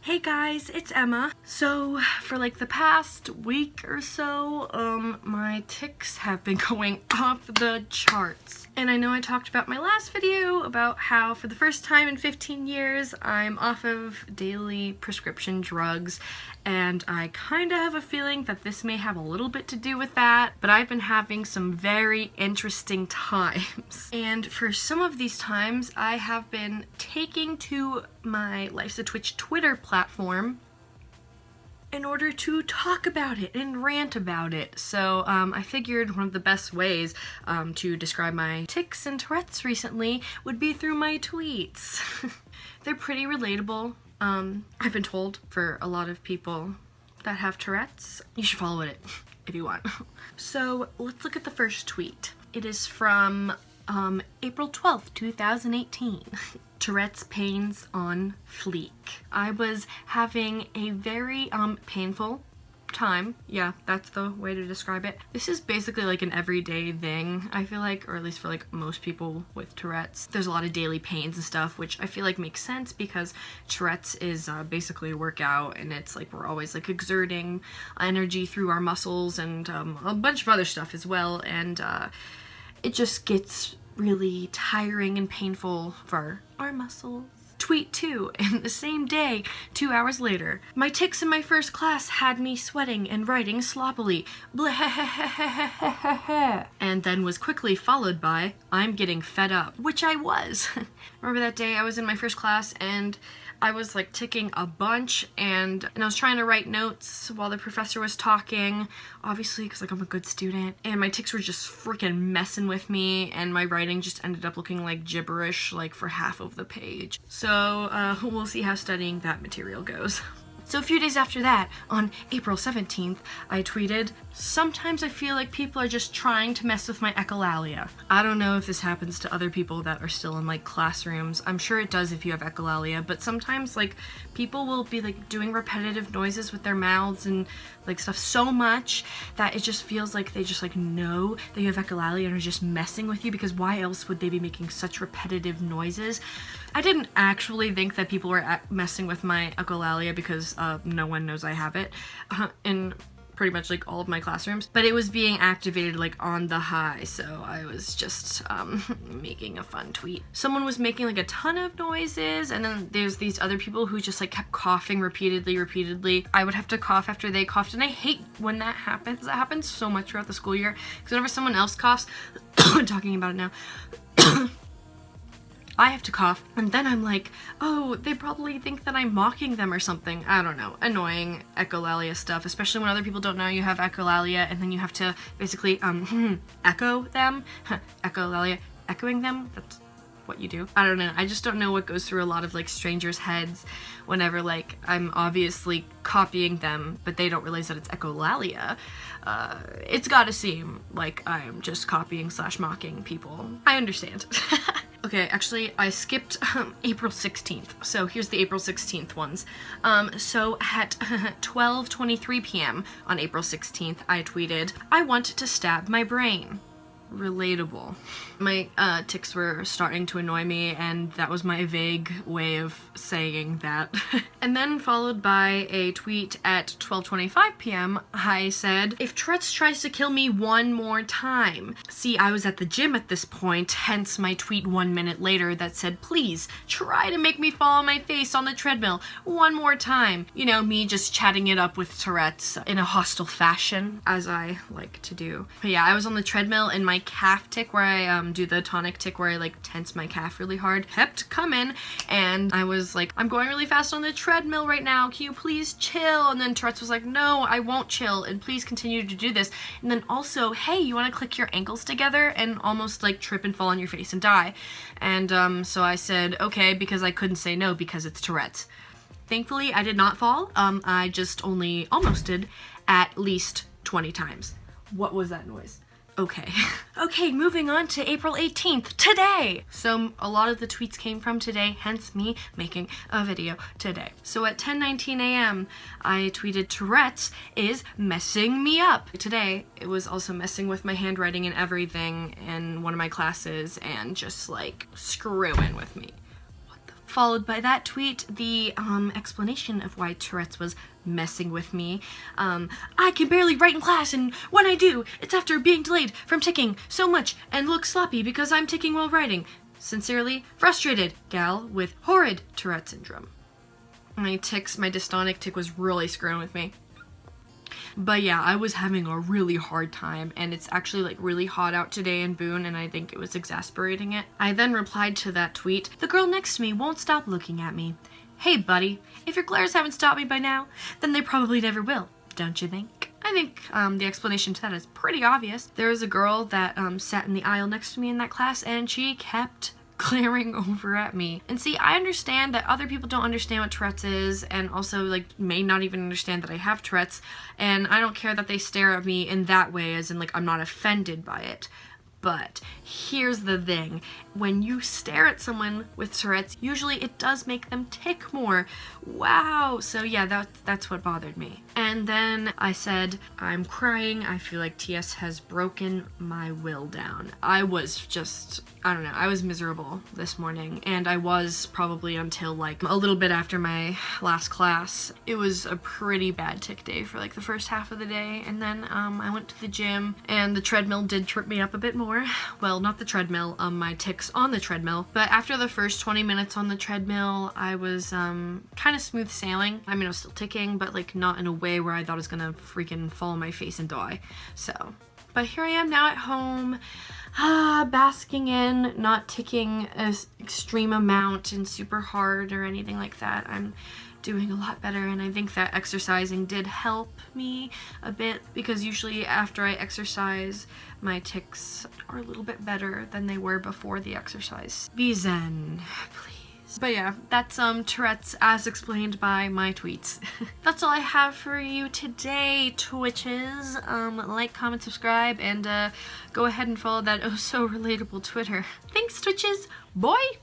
Hey guys, it's Emma. So for like the past week or so, my tics have been going off the charts. And I know I talked about my last video about how for the first time in 15 years, I'm off of daily prescription drugs. And I kind of have a feeling that this may have a little bit to do with that, but I've been having some very interesting times. And for some of these times, I have been taking to my Life's a Twitch Twitter platform in order to talk about it and rant about it. So I figured one of the best ways to describe my tics and Tourette's recently would be through my tweets. They're pretty relatable. I've been told for a lot of people that have Tourette's, you should follow it if you want. So let's look at the first tweet. It is from April 12th, 2018. Tourette's pains on fleek. I was having a very painful time. Yeah, that's the way to describe it. This is basically like an everyday thing, I feel like, or at least for like most people with Tourette's. There's a lot of daily pains and stuff, which I feel like makes sense because Tourette's is basically a workout, and it's like we're always like exerting energy through our muscles and a bunch of other stuff as well, and it just gets really tiring and painful for our muscles. Tweet 2, in the same day, 2 hours later. My tics in my first class had me sweating and writing sloppily. And then was quickly followed by, I'm getting fed up, which I was. Remember that day I was in my first class and I was like ticking a bunch and I was trying to write notes while the professor was talking, obviously because like I'm a good student, and my tics were just freaking messing with me and my writing just ended up looking like gibberish like for half of the page. So we'll see how studying that material goes. So a few days after that, on April 17th, I tweeted, sometimes I feel like people are just trying to mess with my echolalia. I don't know if this happens to other people that are still in like classrooms. I'm sure it does if you have echolalia, but sometimes like people will be like doing repetitive noises with their mouths and like stuff so much that it just feels like they just like know that you have echolalia and are just messing with you, because why else would they be making such repetitive noises? I didn't actually think that people were messing with my echolalia because no one knows I have it in pretty much like all of my classrooms, but it was being activated like on the high, so I was just making a fun tweet. Someone was making like a ton of noises, and then there's these other people who just like kept coughing repeatedly. I would have to cough after they coughed, and I hate when that happens. That happens so much throughout the school year, because whenever someone else coughs, I'm talking about it now, I have to cough, and then I'm like, oh, they probably think that I'm mocking them or something. I don't know. Annoying echolalia stuff, especially when other people don't know you have echolalia, and then you have to basically echo them. Echolalia, echoing them, that's what you do. I don't know. I just don't know what goes through a lot of like strangers' heads whenever like I'm obviously copying them, but they don't realize that it's echolalia. It's gotta seem like I'm just copying / mocking people. I understand. Okay, actually, I skipped April 16th, so here's the April 16th ones. So at 12:23 p.m. on April 16th, I tweeted, I want to stab my brain. Relatable. My tics were starting to annoy me, and that was my vague way of saying that. And then followed by a tweet at 12:25 p.m. I said, if Tourette's tries to kill me one more time. See, I was at the gym at this point, hence my tweet 1 minute later that said, please try to make me fall on my face on the treadmill one more time. You know, me just chatting it up with Tourette's in a hostile fashion, as I like to do. But yeah, I was on the treadmill, and my calf tic, where I do the tonic tic where I like tense my calf really hard, kept coming, and I was like, I'm going really fast on the treadmill right now, can you please chill? And then Tourette's was like, no, I won't chill, and please continue to do this. And then also, hey, you want to click your ankles together and almost like trip and fall on your face and die? And so I said okay, because I couldn't say no because it's Tourette's. Thankfully I did not fall. I just only almost did at least 20 times. What was that noise? Okay. Okay, moving on to April 18th, today! So a lot of the tweets came from today, hence me making a video today. So at 10:19 a.m. I tweeted, Tourette's is messing me up. Today, it was also messing with my handwriting and everything in one of my classes and just like screwing with me. What the followed by that tweet the explanation of why Tourette's was messing with me. I can barely write in class, and when I do, it's after being delayed from ticking so much and look sloppy because I'm ticking while writing. Sincerely, frustrated gal with horrid Tourette syndrome. My dystonic tic was really screwing with me. But yeah, I was having a really hard time, and it's actually like really hot out today in Boone, and I think it was exasperating it. I then replied to that tweet, "The girl next to me won't stop looking at me. Hey buddy, if your glares haven't stopped me by now, then they probably never will, don't you think?" I think the explanation to that is pretty obvious. There was a girl that sat in the aisle next to me in that class, and she kept glaring over at me. And see, I understand that other people don't understand what Tourette's is, and also like may not even understand that I have Tourette's, and I don't care that they stare at me in that way, as in like I'm not offended by it. But here's the thing, when you stare at someone with Tourette's, usually it does make them tick more. Wow. So yeah, that's what bothered me. And then I said, "I'm crying. I feel like TS has broken my will down." I was just, I don't know, I was miserable this morning, and I was probably until like a little bit after my last class. It was a pretty bad tick day for like the first half of the day, and then I went to the gym, and the treadmill did trip me up a bit more. Well, not the treadmill, my tics on the treadmill. But after the first 20 minutes on the treadmill, I was kind of smooth sailing. I mean, I was still ticking, but like not in a way where I thought I was gonna freaking fall on my face and die. So, but here I am now at home, basking in, not ticking an extreme amount and super hard or anything like that. I'm doing a lot better, and I think that exercising did help me a bit, because usually after I exercise, my tics are a little bit better than they were before the exercise. Be zen, please. But yeah, that's Tourette's as explained by my tweets. That's all I have for you today, Twitches. Like, comment, subscribe, and go ahead and follow that oh so relatable Twitter. Thanks, Twitches. Bye!